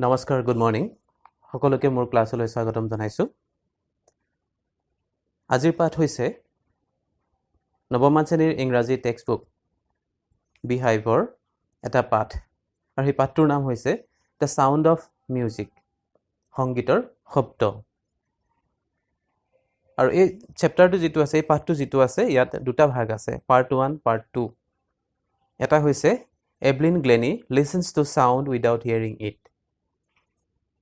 নমস্কাৰ good morning সকলোকে মোৰ ক্লাছলৈ স্বাগতম জনাইছোঁ আজিৰ পাঠ হৈছে নৱম শ্ৰেণীৰ ইংৰাজী টেক্সটবুক বিহাইভৰ এটা পাঠ আৰু এই পাঠটোৰ নাম হৈছে দ্য সাউণ্ড অফ মিউজিক সংগীতৰ শব্দ আৰু এই চেপ্টাৰটো যিটো আছে এই পাঠটো যিটো আছে ইয়াত দুটা ভাগ আছে পাৰ্ট 1 পাৰ্ট 2 এটা হৈছে Evelyn Glennie listens to sound without hearing it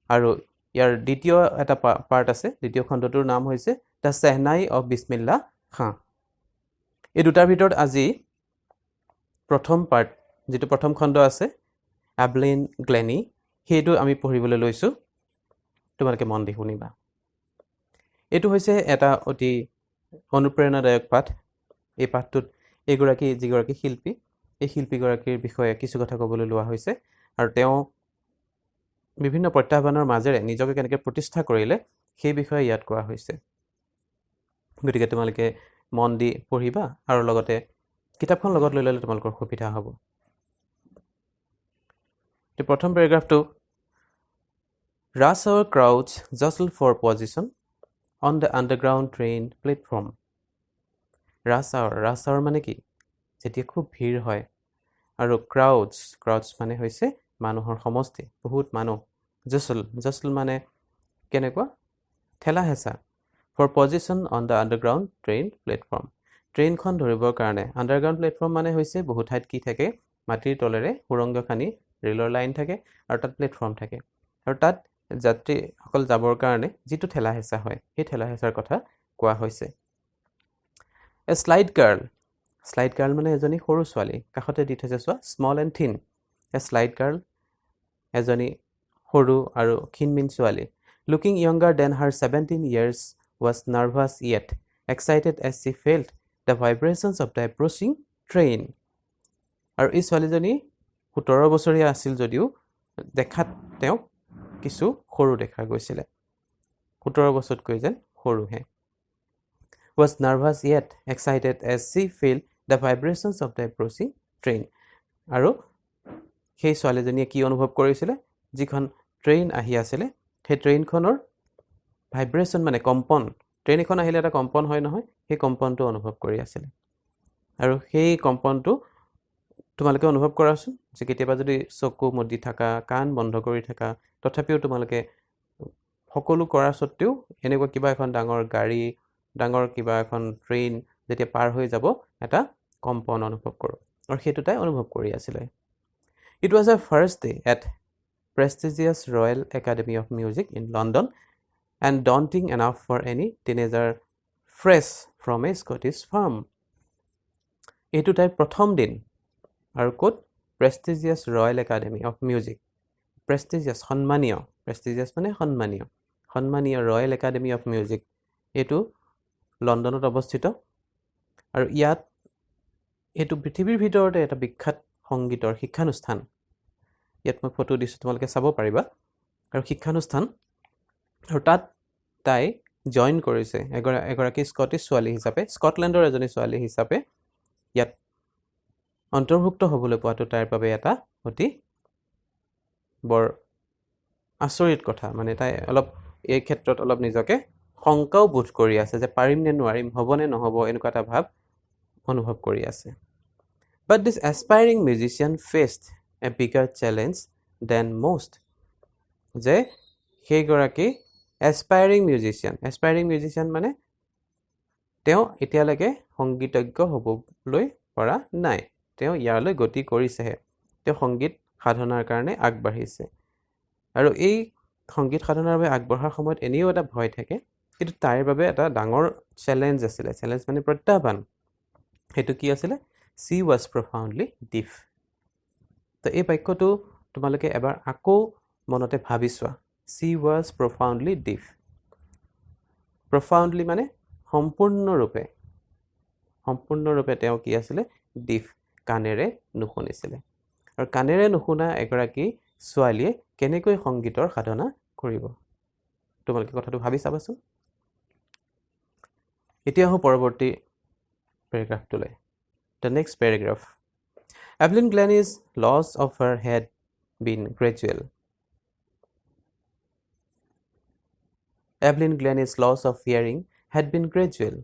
আৰু ইয়াৰ দ্বিতীয় এটা পাৰ্ট আছে দ্বিতীয় খণ্ডটোৰ নাম হৈছে দ্য সেহনাই অফ বিসমিল্লাহ খান এই দুটাৰ ভিতৰত আজি প্ৰথম পাৰ্ট যেটো প্ৰথম খণ্ড আছে এভলিন গ্লেনি হেটো আমি পঢ়িবলৈ লৈছো তোমালোকে মন দি শুনিবা এটো হৈছে এটা অতি অনুপ্ৰেৰণাদায়ক পাঠ এই পাঠটোত এগৰাকী যিগৰাকী শিল্পী এই শিল্পীগৰাকীৰ বিষয়ে কিছু কথা ক'বলৈ লোৱা হৈছে আৰু তেওঁ বিভিন্ন প্ৰত্যাহ্বানৰ মাজেৰে নিজকে কেনেকৈ প্ৰতিষ্ঠা কৰিলে সেই বিষয়ে ইয়াত কোৱা হৈছে গতিকে তোমালোকে মন দি পঢ়িবা আৰু লগতে কিতাপখন লগত লৈ ললে তোমালোকৰ সুবিধা হ'ব এই প্ৰথম পেৰাগ্ৰাফটো Rush hour crowds jostle for position on the underground train platform rush hour মানে কি যেতিয়া খুব ভিৰ হয় আৰু crowds মানে হৈছে মানুহৰ সমষ্টি বহুত মানুহ jostle মানে কেনেকুৱা ঠেলা হেঁচা for position on the underground train platform ট্ৰেইনখন ধৰিবৰ কাৰণে আণ্ডাৰগ্ৰাউণ্ড প্লেটফৰ্ম মানে হৈছে বহুত ঠাইত কি থাকে মাটিৰ তলেৰে সুৰংগ খানি ৰেলৰ লাইন থাকে আৰু তাত প্লেটফৰ্ম থাকে আৰু তাত যাত্ৰী সকল যাবৰ কাৰণে যেটো ঠেলা হেঁচা হয় সেই ঠেলা হেঁচাৰ কথা কোৱা হৈছে এ স্লাইড গাৰ্ল মানে এজনী সৰু ছোৱালী কাষতে দি থৈছে চোৱা স্মল এণ্ড থিন এ স্লাইড গাৰ্ল এজনী সৰু আৰু ক্ষীণমিন ছোৱালী looking younger than her 17 years was nervous yet excited as she felt the vibrations of the approaching train আৰু এই ছোৱালীজনী 17 বছৰীয়া আছিল যদিও দেখাত তেওঁ কিছু সৰু দেখা গৈছিল 17 বছৰতকৈ যেন সৰুহে was nervous yet excited as she felt the vibrations of the approaching train আৰু সেই ছোৱালীজনীয়ে কি অনুভৱ কৰিছিল যিখন ট্ৰেইন আহি আছিল সেই ট্ৰেইনখনৰ ভাইব্ৰেচন মানে কম্পন ট্ৰেইন এখন আহিলে এটা কম্পন হয় নহয় সেই কম্পনটো অনুভৱ কৰি আছিল আৰু সেই কম্পনটো তোমালোকে অনুভৱ কৰাছোন যে কেতিয়াবা যদি চকু মুদি থাকা কাণ বন্ধ কৰি থাকা তথাপিও তোমালোকে সকলো কৰা সত্ত্বেও এনেকুৱা কিবা এখন ডাঙৰ গাড়ী ডাঙৰ কিবা এখন ট্ৰেইন যেতিয়া পাৰ হৈ যাব এটা কম্পন অনুভৱ কৰো আৰু সেইটো তাই অনুভৱ কৰি আছিল It was her first day at prestigious Royal Academy of Music in London and daunting enough for any teenager fresh from a Scottish farm. এইটো তাইৰ প্ৰথম দিন আৰু ক'ত prestigious Royal Academy of Music prestigious মানে সন্মানীয় Royal Academy of Music এইটো লণ্ডনত অৱস্থিত আৰু ইয়াত এইটো পৃথিৱীৰ ভিতৰতে এটা বিখ্যাত সংগীতৰ শিক্ষানুষ্ঠান ইয়াত মই ফটো দিছো তোমালোকে চাব পাৰিবা আৰু শিক্ষানুষ্ঠান আৰু তাত তাই জয়েন কৰিছে এগৰাকী স্কটিছ ছোৱালী হিচাপে স্কটলেণ্ডৰ এজনী ছোৱালী হিচাপে ইয়াত অন্তৰ্ভুক্ত হ'বলৈ পোৱাটো তাইৰ বাবে এটা অতি বৰ আচৰিত কথা মানে তাই অলপ এই ক্ষেত্ৰত অলপ নিজকে শংকাও বোধ কৰি আছে যে পাৰিম নে নোৱাৰিম হ'ব নে নহ'ব এনেকুৱা এটা ভাৱ অনুভৱ কৰি আছে But this aspiring musician faced a bigger challenge than most. যে সেই গৰাকী aspiring musician মানে তেওঁ এতিয়ালৈকে সংগীতজ্ঞ হ'বলৈ পৰা নাই তেওঁ ইয়ালৈ গতি কৰিছেহে তেওঁ সংগীত সাধনাৰ কাৰণে আগবাঢ়িছে আৰু এই সংগীত সাধনাৰ বাবে আগবঢ়াৰ সময়ত এনেও এটা ভয় থাকে কিন্তু তাইৰ বাবে এটা ডাঙৰ চ্যালেঞ্জ মানে প্ৰত্যাহ্বান হেতু কি আছিল She was profoundly deaf. তো এই বাক্যটো তোমালোকে এবাৰ আকৌ মনতে ভাবিছোৱা She was profoundly deaf. Profoundly মানে সম্পূৰ্ণৰূপে তেওঁ কি আছিল deaf কাণেৰে নুশুনিছিল আৰু কাণেৰে নুশুনা এগৰাকী ছোৱালীয়ে কেনেকৈ সংগীতৰ সাধনা কৰিব তোমালোকে কথাটো ভাবি চাবাচোন এতিয়া পৰৱৰ্তী পেৰাগ্ৰাফটোলৈ The next paragraph. Evelyn Glennie's loss of her had been gradual. Evelyn Glennie's loss of hearing had been gradual.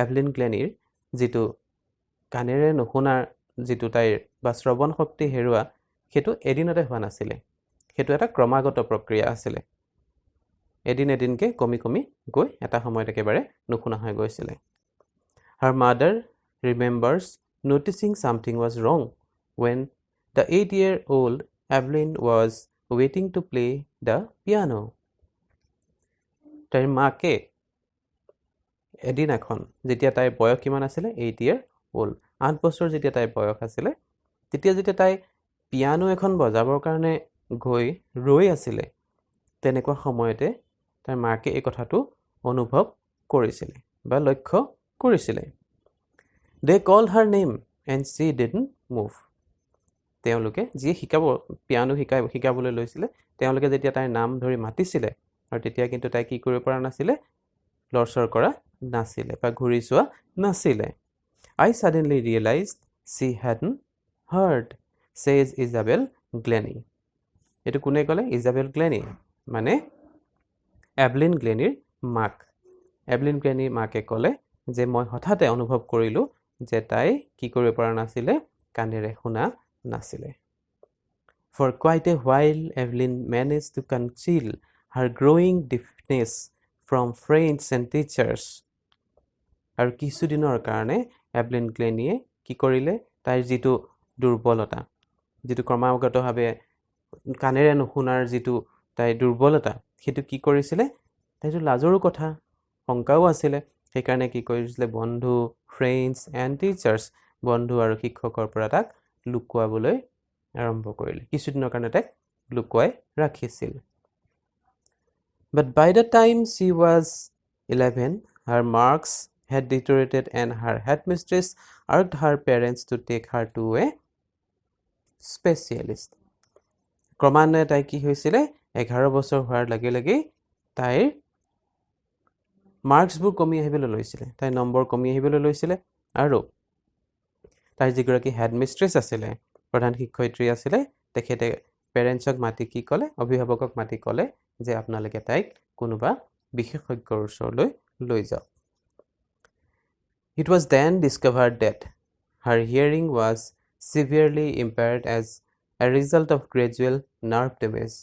Evelyn Glennieৰ যিটো কাণেৰে নুশুনাৰ যিটো তাইৰ বা শ্ৰৱণ শক্তি হেৰুৱা সেইটো এদিনতে হোৱা নাছিলে সেইটো এটা ক্ৰমাগত প্ৰক্ৰিয়া আছিলে এদিনকে কমি কমি গৈ এটা সময়ত একেবাৰে নুশুনা হৈ গৈছিলে Her mother remembers noticing something was wrong when the 8-year-old Evelyn was waiting to play the piano. তাইৰ মাকে এদিন এখন যেতিয়া তাইৰ বয়স কিমান আছিলে 8 year old 8 বছৰ যেতিয়া তাইৰ বয়স আছিলে তেতিয়া যেতিয়া তাই পিয়ানো এখন বজাবৰ কাৰণে গৈ ৰৈ আছিলে তেনেকুৱা সময়তে তাইৰ মাকে এই কথাটো অনুভৱ কৰিছিলে বা লক্ষ্য কৰিছিলে They called her name and she didn't move. তেওঁলোকে যি পিয়ানো শিকাবলৈ লৈছিলে তেওঁলোকে যেতিয়া তাইৰ নাম ধৰি মাতিছিলে আৰু তেতিয়া কিন্তু তাই কি কৰিব পৰা নাছিলে লৰচৰ কৰা নাছিলে বা ঘূৰি চোৱা নাছিলে I suddenly realized she hadn't heard, says Isabel Glennie. এইটো কোনে ক'লে Isabel Glennie মানে Evelyn Glennieৰ মাক Evelyn Glennieৰ মাকে ক'লে যে মই হঠাতে অনুভৱ কৰিলো যে তাই কি কৰিব পৰা নাছিলে কাণেৰে শুনা নাছিলে For quite a while Evelyn managed to conceal her growing deafness from friends and teachers আৰু কিছুদিনৰ কাৰণে Evelyn Glennie কি কৰিলে তাইৰ যিটো দুৰ্বলতা যিটো ক্ৰমাগতভাৱে কাণেৰে নুশুনাৰ যিটো তাইৰ দুৰ্বলতা সেইটো কি কৰিছিলে তাইটো লাজৰো কথা শংকাও আছিলে সেইকাৰণে কি কৰিছিলে বন্ধু friends and teachers বন্ধু আৰু শিক্ষকৰ পৰা তাক লুকুৱাবলৈ আৰম্ভ কৰিলে কিছুদিনৰ কাৰণে তাক লুকুৱাই ৰাখিছিল But by the time she was 11 her marks had deteriorated and her headmistress urged her parents to take her to a specialist ক্ৰমান্বয়ে তাই কি হৈছিলে 11 বছৰ হোৱাৰ লগে লগে তাইৰ মাৰ্কছবোৰ কমি আহিবলৈ লৈছিলে তাই নম্বৰ কমি আহিবলৈ লৈছিলে আৰু তাইৰ যিগৰাকী হেডমিষ্ট্ৰেছ আছিলে প্ৰধান শিক্ষয়িত্ৰী আছিলে তেখেতে পেৰেণ্টছক মাতি কি ক'লে অভিভাৱকক মাতি ক'লে যে আপোনালোকে তাইক কোনোবা বিশেষজ্ঞৰ ওচৰলৈ লৈ যাওক It was then discovered that her hearing was severely impaired as a result of gradual nerve damage.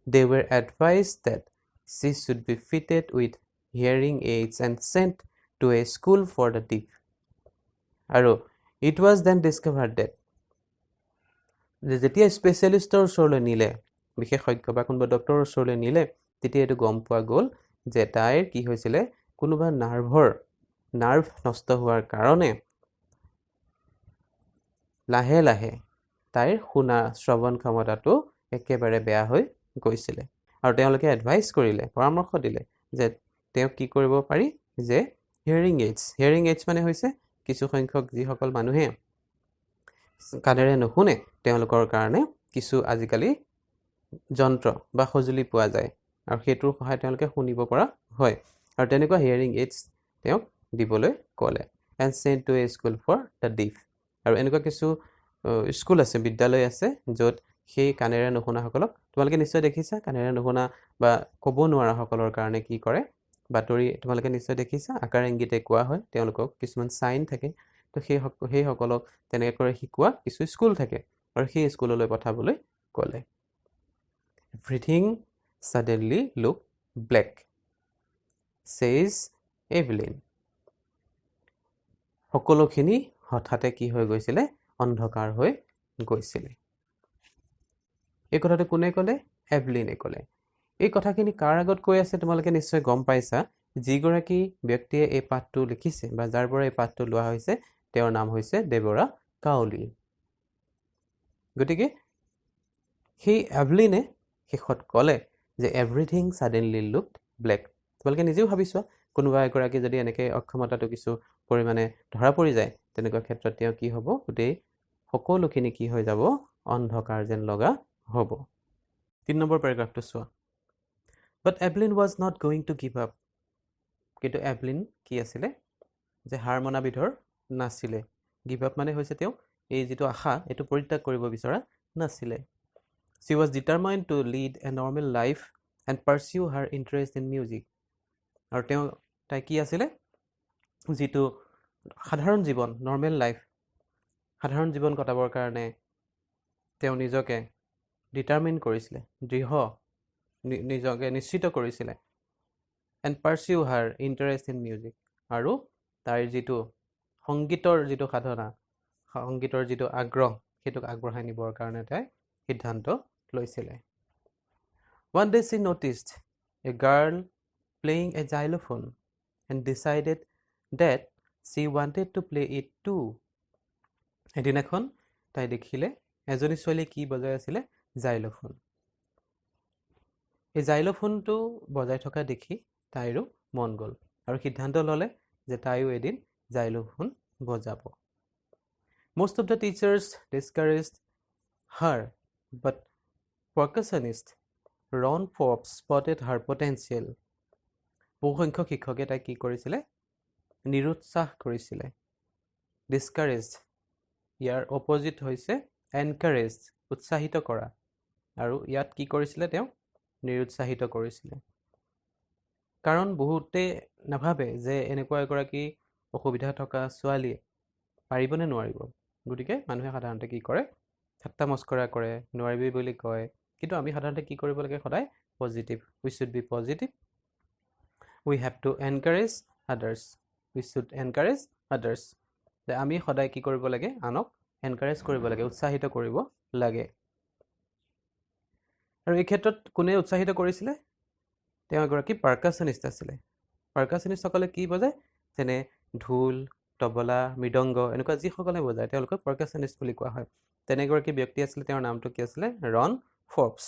They were advised that she should be fitted with hearing aids and sent to a school for the deaf. আৰু it was then discovered that যেতিয়া স্পেচিয়েলিষ্টৰ ওচৰলৈ নিলে বিশেষজ্ঞ বা কোনোবা ডক্টৰৰ ওচৰলৈ নিলে তেতিয়া এইটো গম পোৱা গ'ল যে তাইৰ কি হৈছিলে কোনোবা নাৰ্ভ নষ্ট হোৱাৰ কাৰণে লাহে লাহে তাইৰ শুনা শ্ৰৱণ ক্ষমতাটো একেবাৰে বেয়া হৈ গৈছিলে আৰু তেওঁলোকে এডভাইচ কৰিলে পৰামৰ্শ দিলে যে তেওঁ কি কৰিব পাৰি যে হিয়াৰিং এইডছ মানে হৈছে কিছু সংখ্যক যিসকল মানুহে কাণেৰে নুশুনে তেওঁলোকৰ কাৰণে কিছু আজিকালি যন্ত্ৰ বা সঁজুলি পোৱা যায় আৰু সেইটোৰ সহায়ত তেওঁলোকে শুনিব পৰা হয় আৰু তেনেকুৱা হিয়াৰিং এইডছ তেওঁক দিবলৈ ক'লে and sent to a school for the deaf আৰু এনেকুৱা কিছু স্কুল আছে বিদ্যালয় আছে য'ত সেই কাণেৰে নুশুনাসকলক তোমালোকে নিশ্চয় দেখিছা কাণেৰে নুশুনা বা ক'ব নোৱাৰা সকলৰ কাৰণে কি কৰে বাতৰি তোমালোকে নিশ্চয় দেখিছা আকাৰ ইংগিতে কোৱা হয় তেওঁলোকক কিছুমান সাইন থাকে তো সেই সকলক তেনেকৈ কৰি শিকোৱা কিছু স্কুল থাকে আৰু সেই স্কুললৈ পঠাবলৈ ক'লে Everything suddenly looked black, says Evelyn. সকলোখিনি হঠাতে কি হৈ গৈছিলে অন্ধকাৰ হৈ গৈছিলে এই কথাটো কোনে ক'লে এভলিনে ক'লে এই কথাখিনি কাৰ আগত কৈ আছে তোমালোকে নিশ্চয় গম পাইছা যিগৰাকী ব্যক্তিয়ে এই পাঠটো লিখিছে বা যাৰ পৰা এই পাঠটো লোৱা হৈছে তেওঁৰ নাম হৈছে দেবৰা কাউলি গতিকে সেই এভলিনে শেষত ক'লে যে এভৰিথিং সাডেনলি লুকড ব্লেক তোমালোকে নিজেও ভাবিছোৱা কোনোবা এগৰাকী যদি এনেকৈ অক্ষমতাটো কিছু পৰিমাণে ধৰা পৰি যায় তেনেকুৱা ক্ষেত্ৰত তেওঁ কি হ'ব গোটেই সকলোখিনি কি হৈ যাব অন্ধকাৰ যেন লগা হ'ব 3 নম্বৰ পেৰাগ্ৰাফটো চোৱা But Evelyn was not going to give up. কিন্তু এভলিন কি আছিলে যে হাৰ মনা বিধৰ নাছিলে গিভ আপ মানে হৈছে তেওঁ এই যিটো আশা এটো পৰিত্যাগ কৰিব বিচৰা নাছিলে She was determined to lead a normal life and pursue her interest in music. আৰু তাই কি আছিলে যিটো সাধাৰণ জীৱন নৰ্মেল লাইফ সাধাৰণ জীৱন কটাবৰ কাৰণে তেওঁ নিজকে ডিটাৰমিন কৰিছিলে নিজকে নিশ্চিত কৰিছিলে and pursue her interest in music আৰু তাইৰ যিটো সংগীতৰ যিটো সাধনা সংগীতৰ যিটো আগ্ৰহ সেইটোক আগবঢ়াই নিবৰ কাৰণে তাই সিদ্ধান্ত লৈছিলে One day she noticed a girl playing a xylophone and decided that she wanted to play it too. এদিন এখন তাই দেখিলে এজনী ছোৱালী কি বজাই আছিলে xylophone. এই xylophone-টো বজাই থকা দেখি তাইৰো মন গ'ল আৰু সিদ্ধান্ত ল'লে যে তাইও এদিন xylophone বজাব. Most of the teachers discouraged her, but percussionist Ron Forbes spotted her potential. বহু সংখ্যক শিক্ষকে তাই কি কৰিছিলে নিৰুৎসাহ কৰিছিলে discouraged ইয়াৰ অপোজিট হৈছে encouraged উৎসাহিত কৰা আৰু ইয়াত কি কৰিছিলে তেওঁ নিৰুৎসাহিত কৰিছিলে কাৰণ বহুতে নাভাবে যে এনেকুৱা এগৰাকী অসুবিধা থকা ছোৱালীয়ে পাৰিবনে নোৱাৰিব গতিকে মানুহে সাধাৰণতে কি কৰে ঠাট্টা মস্কৰা কৰে নোৱাৰিবি বুলি কয় কিন্তু আমি সাধাৰণতে কি কৰিব লাগে সদায় positive we should be positive we have to encourage others we should encourage others যে আমি সদায় কি কৰিব লাগে আনক এনকাৰেজ কৰিব লাগে উৎসাহিত কৰিব লাগে আৰু এই ক্ষেত্ৰত কোনে উৎসাহিত কৰিছিলে তেওঁ এগৰাকী পাৰ্কাছনিষ্ট আছিলে পাৰ্কাছনিষ্টসকলে কি বজায় যেনে ঢোল তবলা মৃদংগ এনেকুৱা যিসকলে বজায় তেওঁলোকক পাৰ্কাছনিষ্ট বুলি কোৱা হয় তেনে এগৰাকী ব্যক্তি আছিলে তেওঁৰ নামটো কি আছিলে ৰন ফৰ্বছ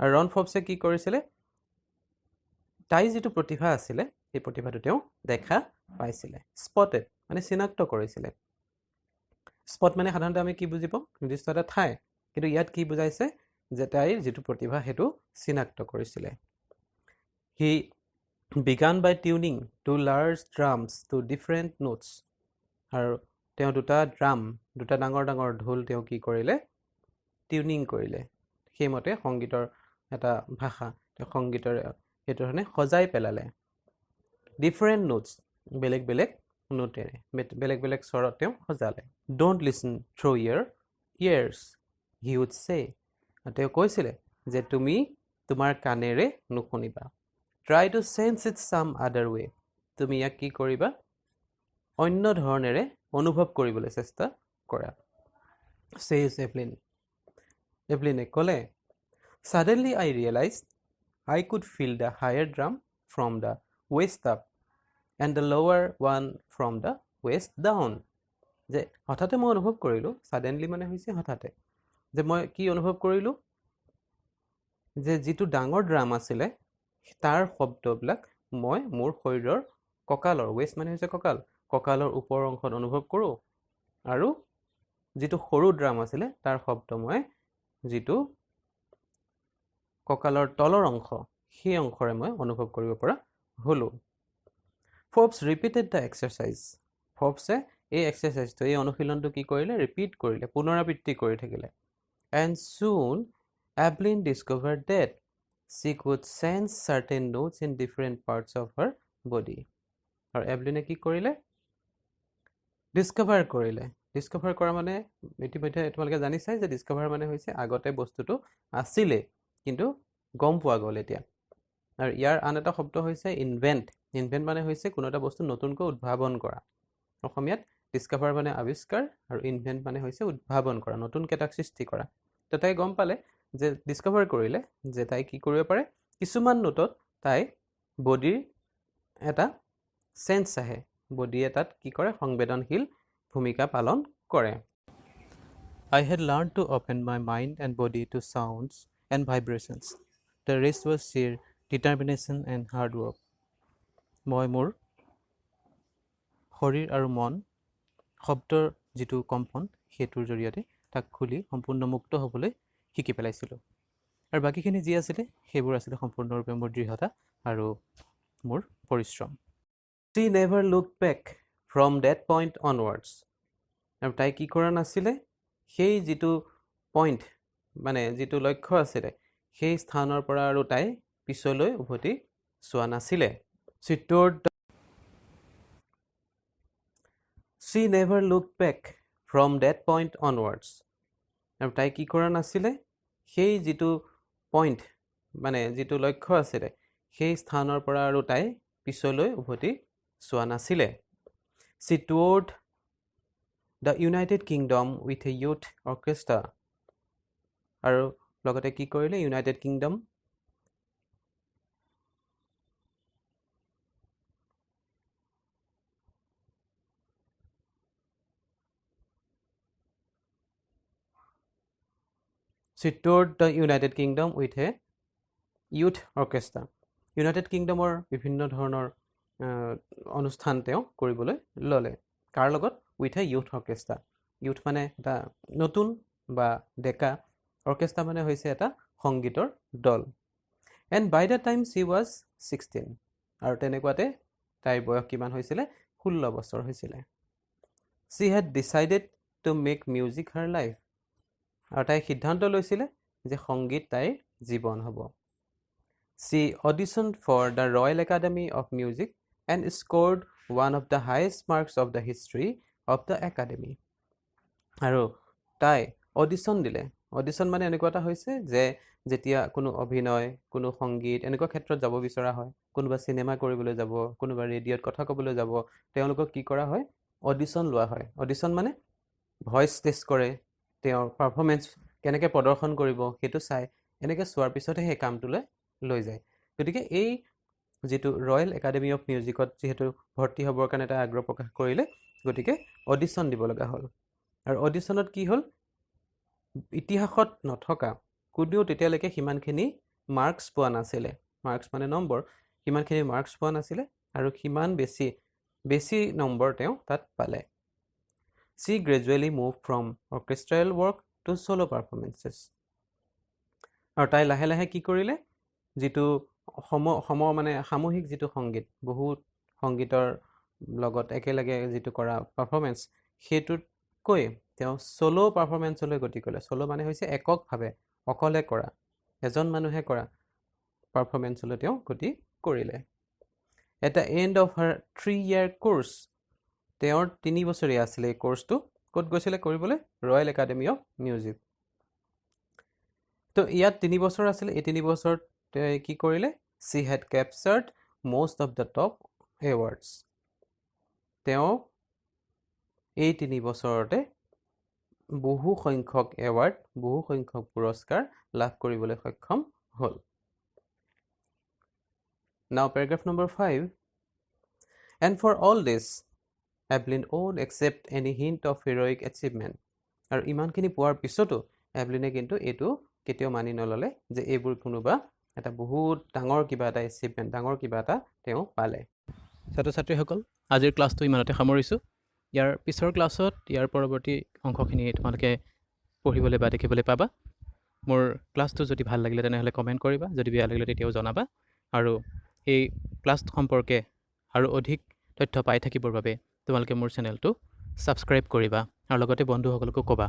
আৰু ৰন ফৰ্বছে কি কৰিছিলে তাই যিটো প্ৰতিভা আছিলে এই প্ৰতিভাটো তেওঁ দেখা পাইছিলে স্পটেড মানে চিনাক্ত কৰিছিলে স্পট মানে সাধাৰণতে আমি কি বুজি পাওঁ নিৰ্দিষ্ট এটা ঠাই কিন্তু ইয়াত কি বুজাইছে যে তাইৰ যিটো প্ৰতিভা সেইটো চিনাক্ত কৰিছিলে He began by tuning two large drums to different notes আৰু তেওঁ দুটা ডাঙৰ ডাঙৰ ঢোল তেওঁ কি কৰিলে টিউনিং কৰিলে সেইমতে সংগীতৰ এটা ভাষা তেওঁ সংগীতৰ সেইটো ধৰণে সজাই পেলালে ডিফাৰেণ্ট নোটছ বেলেগ বেলেগ নোটেৰে বেলেগ বেলেগ স্বৰত তেওঁ সজালে don't listen through your ears he would say তেওঁ কৈছিলে যে তুমি তোমাৰ কাণেৰে নুশুনিবা Try to sense it some other way. তুমি ইয়াক কি কৰিবা অন্য ধৰণেৰে অনুভৱ কৰিবলৈ চেষ্টা কৰা says Evelyn. Evelyn ক'লে Suddenly I realized I could feel the higher drum from the waist up and the lower one from the waist down. যে হঠাতে মই অনুভৱ কৰিলোঁ suddenly মানে হৈছে হঠাতে যে মই কি অনুভৱ কৰিলোঁ যে যিটো ডাঙৰ ড্ৰাম আছিলে তাৰ শব্দবিলাক মই মোৰ শৰীৰৰ কঁকালৰ ৱেষ্ট মানে হৈছে কঁকালৰ ওপৰ অংশত অনুভৱ কৰোঁ আৰু যিটো সৰু ড্ৰাম আছিলে তাৰ শব্দ মই যিটো কঁকালৰ তলৰ অংশ সেই অংশৰে মই অনুভৱ কৰিব পৰা হ'লোঁ ফৰ্বছ ৰিপিটেড দ্য এক্সাৰচাইজ ফৰ্বছে এই এক্সাৰচাইজটো এই অনুশীলনটো কি কৰিলে ৰিপিট কৰিলে পুনৰাবৃত্তি কৰি থাকিলে and soon Evelyn discovered that she could sense certain notes in different parts of her body. আৰু এভলিনে কি কৰিলে ডিস্কভাৰ কৰা মানে ইতিমধ্যে তোমালোকে জানিছাই যে ডিস্কভাৰ মানে হৈছে আগতে বস্তুটো আছিলে কিন্তু গম পোৱা গ'ল এতিয়া আৰু ইয়াৰ আন এটা শব্দ হৈছে ইনভেন্ট মানে হৈছে কোনো এটা বস্তু নতুনকৈ উদ্ভাৱন কৰা অসমীয়াত ডিস্কভাৰ মানে আৱিষ্কাৰ আৰু ইনভেন্ট মানে হৈছে উদ্ভাৱন কৰা নতুনকৈ এটা সৃষ্টি কৰা তো তাই গম পালে যে ডিস্কভাৰ কৰিলে যে তাই কি কৰিব পাৰে কিছুমান নোটত তাই বডিৰ এটা সেন্স আহে বডি এটাত কি কৰে সংবেদনশীল ভূমিকা পালন কৰে I had learned to open my mind and body to sounds and vibrations. The rest was sheer determination and hard work. মই মোৰ শৰীৰ আৰু মন শব্দৰ যিটো কম্পন সেইটোৰ জৰিয়তে তাক খুলি সম্পূৰ্ণ মুক্ত হ'বলৈ শিকি পেলাইছিলোঁ আৰু বাকীখিনি যি আছিলে সেইবোৰ আছিলে সম্পূৰ্ণৰূপে মোৰ দৃঢ়তা আৰু মোৰ পৰিশ্ৰম She never looked back from that point onwards. আৰু তাই কি কৰা নাছিলে সেই যিটো পইণ্ট মানে যিটো লক্ষ্য আছিলে সেই স্থানৰ পৰা আৰু তাই পিছলৈ উভতি চোৱা নাছিলে she told she never looked back from that point onwards আৰু তাই কি কৰা নাছিলে সেই যিটো পইণ্ট মানে যিটো লক্ষ্য আছিলে সেই স্থানৰ পৰা আৰু তাই পিছলৈ উভতি চোৱা নাছিলে she toured the United Kingdom with a youth orchestra আৰু লগতে কি কৰিলে United Kingdom she toured the United Kingdom with a youth orchestra United Kingdomৰ বিভিন্ন ধৰণৰ অনুষ্ঠান তেওঁ কৰিবলৈ ল'লে কাৰ লগত with a youth orchestra youth মানে এটা নতুন বা ডেকা orchestra মানে হৈছে এটা সংগীতৰ দল and by the time she was 16 আৰু তেনেকুৱাতে তাইৰ বয়স কিমান হৈছিলে 16 বছৰ হৈছিলে she had decided to make music her life আৰু তাই সিদ্ধান্ত লৈছিলে যে সংগীত তাইৰ জীৱন হ'ব she auditioned for the Royal Academy of Music and scored one of the highest marks of the history of the academy আৰু তাই অডিশ্যন দিলে অডিশ্যন মানে এনেকুৱা এটা হৈছে যে যেতিয়া কোনো অভিনয় কোনো সংগীত এনেকুৱা ক্ষেত্ৰত যাব বিচৰা হয় কোনোবা সিনেমা কৰিবলৈ যাব কোনোবা ৰেডিঅ'ত কথা ক'বলৈ যাব তেওঁলোকক কি কৰা হয় অডিশ্যন লোৱা হয় অডিশ্যন মানে ভয়েস টেষ্ট কৰে তেওঁৰ পাৰফৰমেন্স কেনেকৈ প্ৰদৰ্শন কৰিব সেইটো চাই এনেকৈ চোৱাৰ পিছতহে সেই কামটোলৈ লৈ যায় গতিকে এই যেটো ৰয়েল একাডেমি অফ মিউজিকত যেহেতু ভৰ্তি হ'বৰ কাৰণে এটা আগ্ৰহ প্ৰকাশ কৰিলে গতিকে অডিশ্যন দিব লগা হ'ল আৰু অডিশ্যনত কি হ'ল ইতিহাসত নথকা কোনেও তেতিয়ালৈকে সিমানখিনি মাৰ্কছ পোৱা নাছিলে মাৰ্কছ মানে নম্বৰ সিমানখিনি মাৰ্কছ পোৱা নাছিলে আৰু সিমান বেছি নম্বৰ তেওঁ তাত পালে she gradually moved from orchestral work to solo performances আৰু তাই লাহে লাহে কি কৰিলে যেটো মানে সামূহিক যেটো সংগীত বহুত সংগীতৰ লগত একেলগে যেটো কৰা পাৰফৰমেন্স হেতুত কৈ তেওঁ সোলো পাৰফৰমেন্সলৈ গতি কৰিলে সোলো মানে হৈছে এককভাৱে অকলে কৰা এজন মানুহে কৰা পাৰফৰমেন্সলৈ তেওঁ গতি কৰিলে at the end of her 3-year course তেওঁৰ 3 বছৰীয়া আছিলে এই কোৰ্সটো ক'ত গৈছিলে কৰিবলৈ ৰয়েল একাডেমি অফ মিউজিক তো ইয়াত 3 বছৰ আছিল এই 3 বছৰত কি কৰিলে she had captured most of the top awards তেওঁ এই 3 বছৰতে বহু সংখ্যক এৱাৰ্ড বহু সংখ্যক পুৰস্কাৰ লাভ কৰিবলৈ সক্ষম হ'ল now paragraph number 5 and for all this Evelyn won't accept any hint of heroic achievement আৰু ইমানখিনি পোৱাৰ পিছতো এভলিনে কিন্তু এটো কেতিয়াও মানি নললে যে এইবোৰ কোনোবা এটা বহুত ডাঙৰ কিবা এটা এচিভমেন্ট ডাঙৰ কিবা এটা তেওঁ পালে ছাত্ৰ ছাত্ৰীসকল আজিৰ ক্লাছটো ইমানতে সামৰিছো ইয়াৰ পিছৰ ক্লাছত ইয়াৰ পৰৱৰ্তী অংশখিনি তোমালোকে পঢ়িবলৈ বা দেখিবলৈ পাবা মোৰ ক্লাছটো যদি ভাল লাগিলে তেনেহলে কমেন্ট কৰিবা যদি বেয়া লাগিলে তেতিয়াও জনাবা আৰু এই ক্লাছ সম্পৰ্কে আৰু অধিক তথ্য পাই থাকিবৰ বাবে তোমালোকে মোৰ চেনেলটো সাবস্ক্ৰাইব কৰিবা আৰু লগতে বন্ধুসকলকো ক'বা